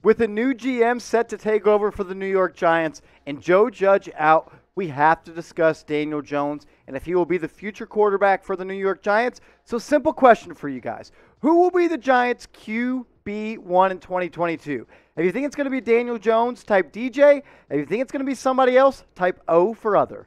With a new GM set to take over for the New York Giants and Joe Judge out, we have to discuss Daniel Jones and if he will be the future quarterback for the New York Giants. So simple question for you guys. Who will be the Giants' QB1 in 2022? If you think it's going to be Daniel Jones, type DJ. If you think it's going to be somebody else, type O for other.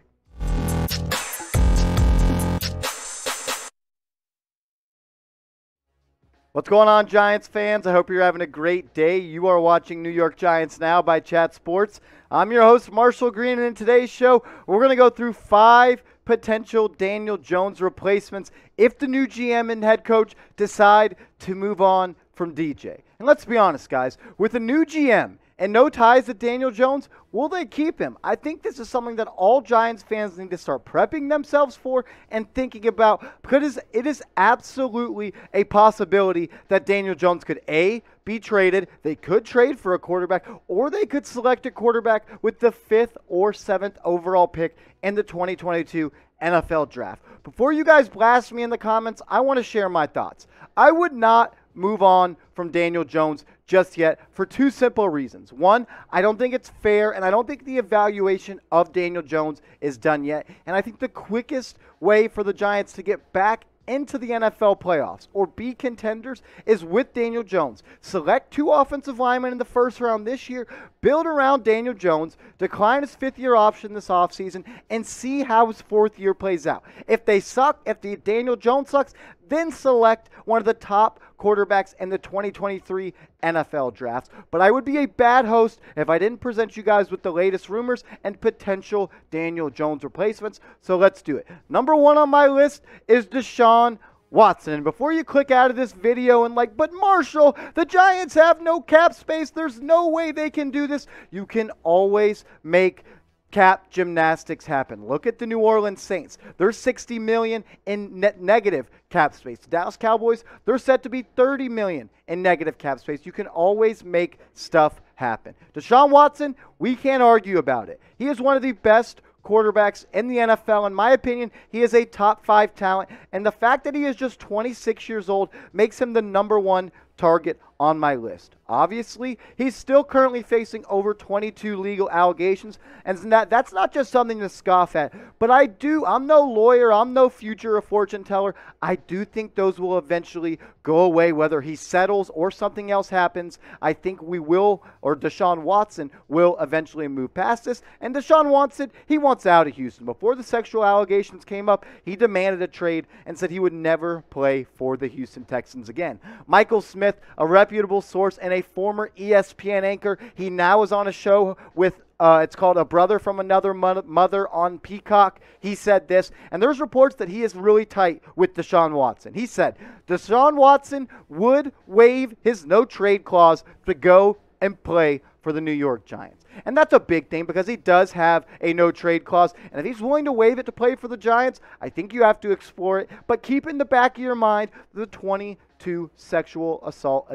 What's going on, Giants fans? I hope you're having a great day. You are watching New York Giants Now by Chat Sports. I'm your host, Marshall Green, and in today's show, we're going to go through 5 potential Daniel Jones replacements if the new GM and head coach decide to move on from DJ. And let's be honest, guys, with a new GM and no ties to Daniel Jones, will they keep him? I think this is something that all Giants fans need to start prepping themselves for and thinking about, because it is absolutely a possibility that Daniel Jones could, A, be traded. They could trade for a quarterback, or they could select a quarterback with the 5th or 7th overall pick in the 2022 NFL Draft. Before you guys blast me in the comments, I want to share my thoughts. I would not move on from Daniel Jones just yet for 2 simple reasons. One, I don't think it's fair, and I don't think the evaluation of Daniel Jones is done yet. And I think the quickest way for the Giants to get back into the NFL playoffs or be contenders is with Daniel Jones. Select 2 offensive linemen in the first round this year, build around Daniel Jones, decline his 5th-year option this offseason, and see how his 4th year plays out. If they suck, if the Daniel Jones sucks, then select one of the top quarterbacks in the 2023 NFL drafts. But I would be a bad host if I didn't present you guys with the latest rumors and potential Daniel Jones replacements. So let's do it. Number 1 on my list is Deshaun Watson. And before you click out of this video and like, but Marshall, the Giants have no cap space. There's no way they can do this. You can always make cap gymnastics happen. Look at the New Orleans Saints. They're $60 million in negative cap space. The Dallas Cowboys, they're set to be $30 million in negative cap space. You can always make stuff happen. Deshaun Watson, we can't argue about it. He is one of the best quarterbacks in the NFL. In my opinion, he is a top 5 talent, and the fact that he is just 26 years old makes him the number 1 target on my list. Obviously, he's still currently facing over 22 legal allegations, and that's not just something to scoff at, but I'm no lawyer, I'm no future or fortune teller. I do think those will eventually go away, whether he settles or something else happens. I think Deshaun Watson will eventually move past this, and Deshaun Watson, he wants out of Houston. Before the sexual allegations came up, he demanded a trade and said he would never play for the Houston Texans again. Michael Smith, a reputable source and a former ESPN anchor, he now is on a show with it's called A Brother from Another Mother on Peacock. He said this, and there's reports that he is really tight with Deshaun Watson. He said Deshaun Watson would waive his no-trade clause to go and play for the New York Giants. And that's a big thing because he does have a no-trade clause. And if he's willing to waive it to play for the Giants, I think you have to explore it. But keep in the back of your mind the 22 sexual assault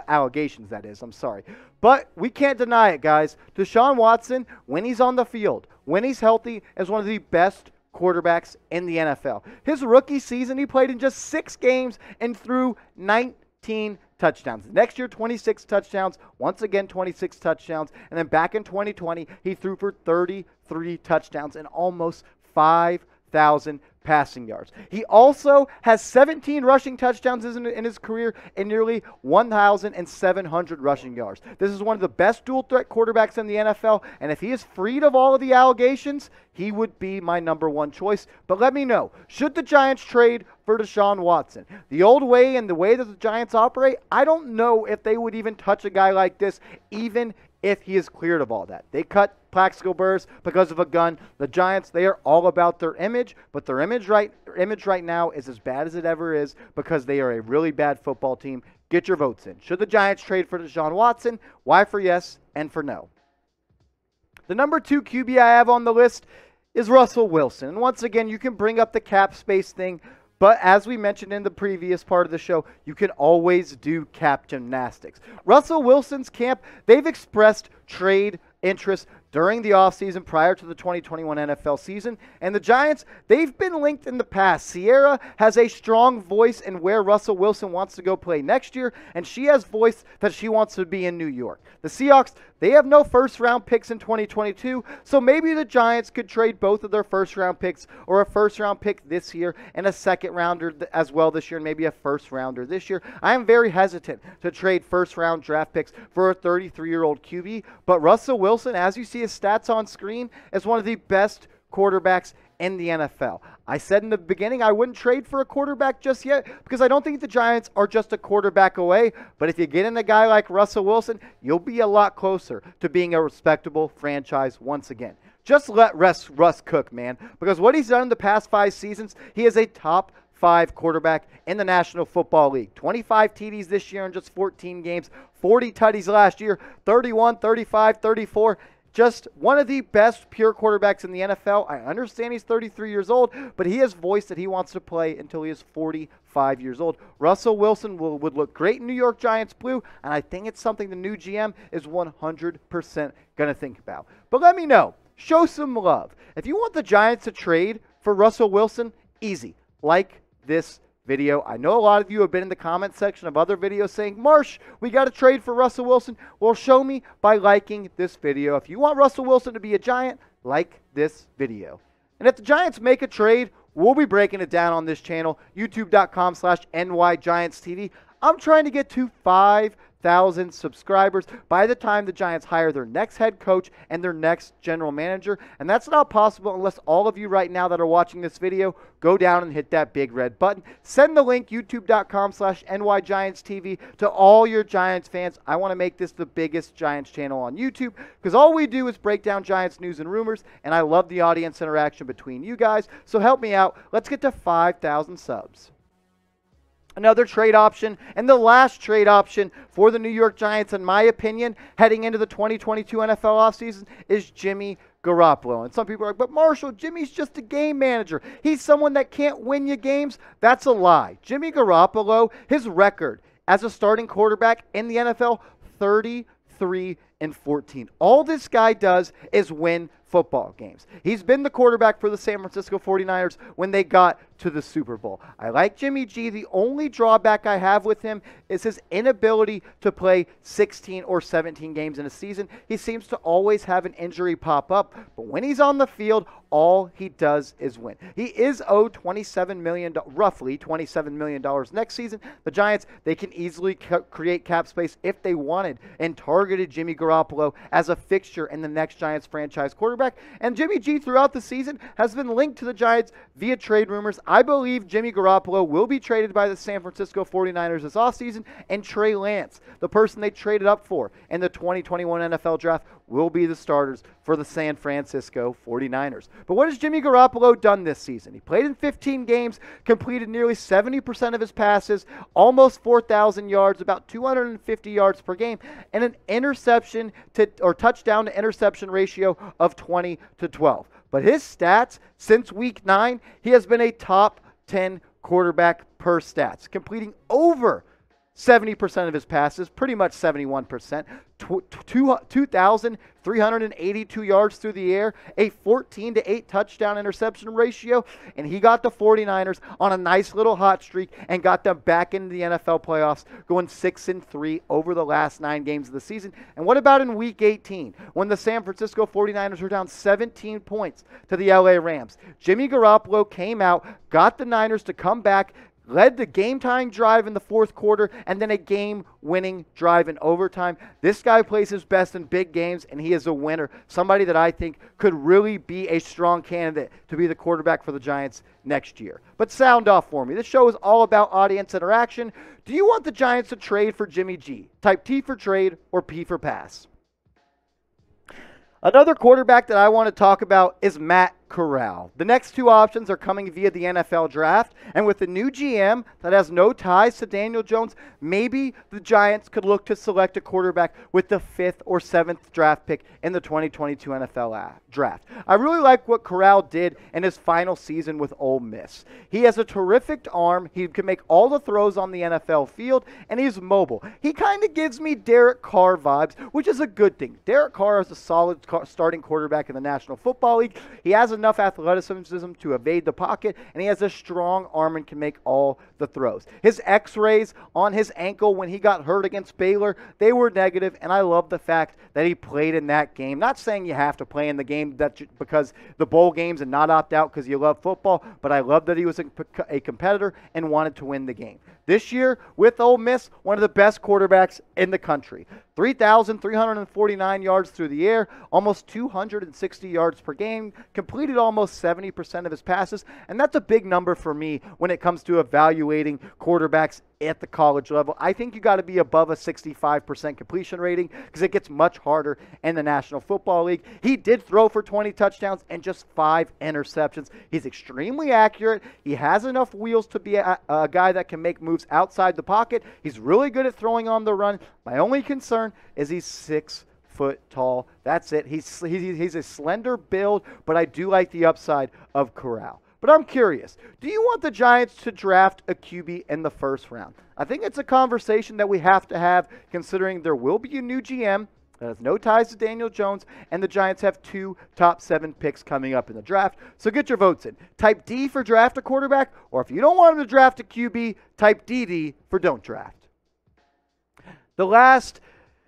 allegations, that is. I'm sorry. But we can't deny it, guys. Deshaun Watson, when he's on the field, when he's healthy, is one of the best quarterbacks in the NFL. His rookie season, he played in just 6 games and threw 19 touchdowns. Next year, 26 touchdowns. Once again, 26 touchdowns. And then back in 2020, he threw for 33 touchdowns and almost 5,000 passing yards. He also has 17 rushing touchdowns in his career and nearly 1,700 rushing yards. This is one of the best dual-threat quarterbacks in the NFL, and if he is freed of all of the allegations, he would be my number 1 choice. But let me know, should the Giants trade for Deshaun Watson? The old way and the way that the Giants operate, I don't know if they would even touch a guy like this, even if he is cleared of all that. They cut Plaxico Burress because of a gun. The Giants, they are all about their image, but their image right now is as bad as it ever is because they are a really bad football team. Get your votes in. Should the Giants trade for Deshaun Watson? Y for yes and for no. The number 2 QB I have on the list is Russell Wilson. And once again, you can bring up the cap space thing, but as we mentioned in the previous part of the show, you can always do cap gymnastics. Russell Wilson's camp, they've expressed trade interest during the offseason prior to the 2021 NFL season. And the Giants, they've been linked in the past. Sierra has a strong voice in where Russell Wilson wants to go play next year, and she has voice that she wants to be in New York. The Seahawks, they have no first-round picks in 2022, so maybe the Giants could trade both of their first-round picks, or a first-round pick this year and a second-rounder as well this year, and maybe a first-rounder this year. I am very hesitant to trade first-round draft picks for a 33-year-old QB, but Russell Wilson, as you see his stats on screen, is one of the best quarterbacks in the NFL. I said in the beginning I wouldn't trade for a quarterback just yet because I don't think the Giants are just a quarterback away. But if you get in a guy like Russell Wilson, you'll be a lot closer to being a respectable franchise once again. Just let Russ cook, man, because what he's done in the past 5 seasons, he is a top 5 quarterback in the National Football League. 25 TDs this year in just 14 games, 40 tutties last year, 31, 35, 34. Just one of the best pure quarterbacks in the NFL. I understand he's 33 years old, but he has voiced that he wants to play until he is 45 years old. Russell Wilson would look great in New York Giants blue, and I think it's something the new GM is 100% going to think about. But let me know. Show some love. If you want the Giants to trade for Russell Wilson, easy. Like this video. I know a lot of you have been in the comment section of other videos saying, Marsh, we got to trade for Russell Wilson. Well, show me by liking this video. If you want Russell Wilson to be a Giant, like this video. And if the Giants make a trade, we'll be breaking it down on this channel, youtube.com/NYGiantsTV. I'm trying to get to 5,000 subscribers by the time the Giants hire their next head coach and their next general manager. And that's not possible unless all of you right now that are watching this video go down and hit that big red button. Send the link, youtube.com/NYGiantsTV, to all your Giants fans. I want to make this the biggest Giants channel on YouTube because all we do is break down Giants news and rumors, and I love the audience interaction between you guys. So help me out. Let's get to 5,000 subs. Another trade option, and the last trade option for the New York Giants, in my opinion, heading into the 2022 NFL offseason, is Jimmy Garoppolo. And some people are like, but Marshall, Jimmy's just a game manager. He's someone that can't win you games. That's a lie. Jimmy Garoppolo, his record as a starting quarterback in the NFL, 33-14. All this guy does is win football games. He's been the quarterback for the San Francisco 49ers when they got to the Super Bowl. I like Jimmy G. The only drawback I have with him is his inability to play 16 or 17 games in a season. He seems to always have an injury pop up, but when he's on the field, all he does is win. He is owed roughly $27 million next season. The Giants, they can easily create cap space if they wanted and targeted Jimmy Garoppolo as a fixture in the next Giants franchise quarterback. And Jimmy G throughout the season has been linked to the Giants via trade rumors. I believe Jimmy Garoppolo will be traded by the San Francisco 49ers this offseason, and Trey Lance, the person they traded up for in the 2021 NFL draft, will be the starters for the San Francisco 49ers. But what has Jimmy Garoppolo done this season? He played in 15 games, completed nearly 70% of his passes, almost 4,000 yards, about 250 yards per game, and an touchdown to interception ratio of 20-12. But his stats since week 9, he has been a top 10 quarterback per stats, completing over 70% of his passes, pretty much 71%, 2,382 yards through the air, a 14-8 touchdown interception ratio, and he got the 49ers on a nice little hot streak and got them back into the NFL playoffs, going 6-3 over the last 9 games of the season. And what about in Week 18, when the San Francisco 49ers were down 17 points to the LA Rams? Jimmy Garoppolo came out, got the Niners to come back, led the game-tying drive in the fourth quarter, and then a game-winning drive in overtime. This guy plays his best in big games, and he is a winner. Somebody that I think could really be a strong candidate to be the quarterback for the Giants next year. But sound off for me. This show is all about audience interaction. Do you want the Giants to trade for Jimmy G? Type T for trade or P for pass. Another quarterback that I want to talk about is Matt Corral. The next two options are coming via the NFL draft, and with the new GM that has no ties to Daniel Jones, maybe the Giants could look to select a quarterback with the 5th or 7th draft pick in the 2022 NFL draft. I really like what Corral did in his final season with Ole Miss. He has a terrific arm, he can make all the throws on the NFL field, and he's mobile. He kind of gives me Derek Carr vibes, which is a good thing. Derek Carr is a solid starting quarterback in the National Football League. He has enough athleticism to evade the pocket, and he has a strong arm and can make all the throws. His x-rays on his ankle when he got hurt against Baylor, they were negative, and I love the fact that he played in that game. Not saying you have to play in the game because the bowl games and not opt out because you love football, but I love that he was a competitor and wanted to win the game. This year, with Ole Miss, one of the best quarterbacks in the country. 3,349 yards through the air, almost 260 yards per game, completed almost 70% of his passes, and that's a big number for me when it comes to evaluating quarterbacks at the college level. I think you got to be above a 65% completion rating because it gets much harder in the National Football League. He did throw for 20 touchdowns and just 5 interceptions. He's extremely accurate. He has enough wheels to be a guy that can make moves outside the pocket. He's really good at throwing on the run. My only concern is he's 6 foot tall. That's it. He's a slender build, but I do like the upside of Corral. But I'm curious, do you want the Giants to draft a QB in the first round? I think it's a conversation that we have to have, considering there will be a new GM that has no ties to Daniel Jones, and the Giants have 2 top 7 picks coming up in the draft. So get your votes in. Type D for draft a quarterback, or if you don't want him to draft a QB, type DD for don't draft. The last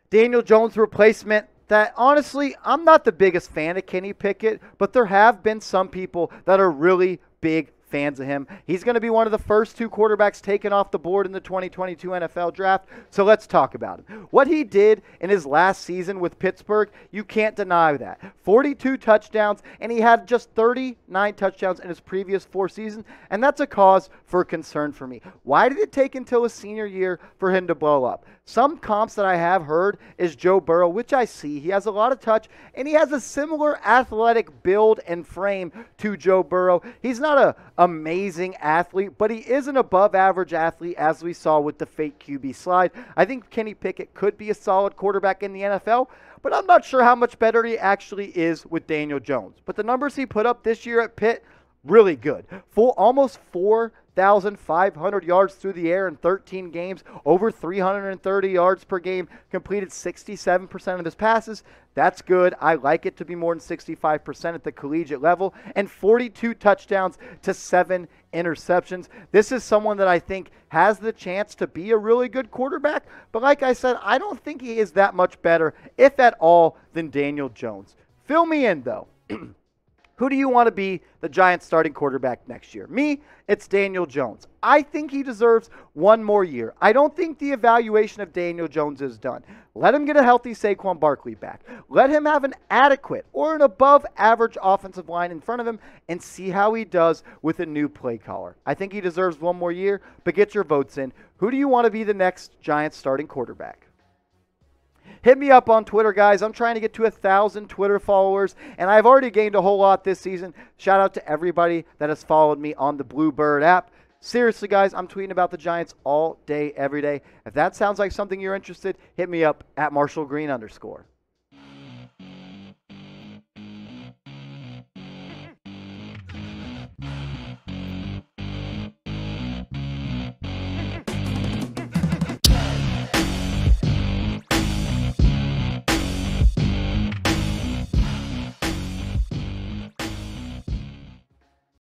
Daniel Jones replacement that, honestly, I'm not the biggest fan of Kenny Pickett, but there have been some people that are really big fans of him. He's going to be one of the first 2 quarterbacks taken off the board in the 2022 NFL draft, so let's talk about him. What he did in his last season with Pittsburgh, you can't deny that. 42 touchdowns, and he had just 39 touchdowns in his previous 4 seasons, and that's a cause for concern for me. Why did it take until his senior year for him to blow up? Some comps that I have heard is Joe Burrow, which I see. He has a lot of touch, and he has a similar athletic build and frame to Joe Burrow. He's not an amazing athlete, but he is an above-average athlete, as we saw with the fake QB slide. I think Kenny Pickett could be a solid quarterback in the NFL, but I'm not sure how much better he actually is with Daniel Jones. But the numbers he put up this year at Pitt, really good. Almost 4,500 yards through the air in 13 games, over 330 yards per game, completed 67% of his passes. That's good. I like it to be more than 65% at the collegiate level, and 42 touchdowns to 7 interceptions. This is someone that I think has the chance to be a really good quarterback, but like I said, I don't think he is that much better, if at all, than Daniel Jones. Fill me in, though. Who do you want to be the Giants starting quarterback next year? Me, it's Daniel Jones. I think he deserves one more year. I don't think the evaluation of Daniel Jones is done. Let him get a healthy Saquon Barkley back. Let him have an adequate or an above average offensive line in front of him and see how he does with a new play caller. I think he deserves one more year, but get your votes in. Who do you want to be the next Giants starting quarterback? Hit me up on Twitter, guys. I'm trying to get to 1,000 Twitter followers, and I've already gained a whole lot this season. Shout out to everybody that has followed me on the Bluebird app. Seriously, guys, I'm tweeting about the Giants all day, every day. If that sounds like something you're interested, hit me up at @MarshallGreen_.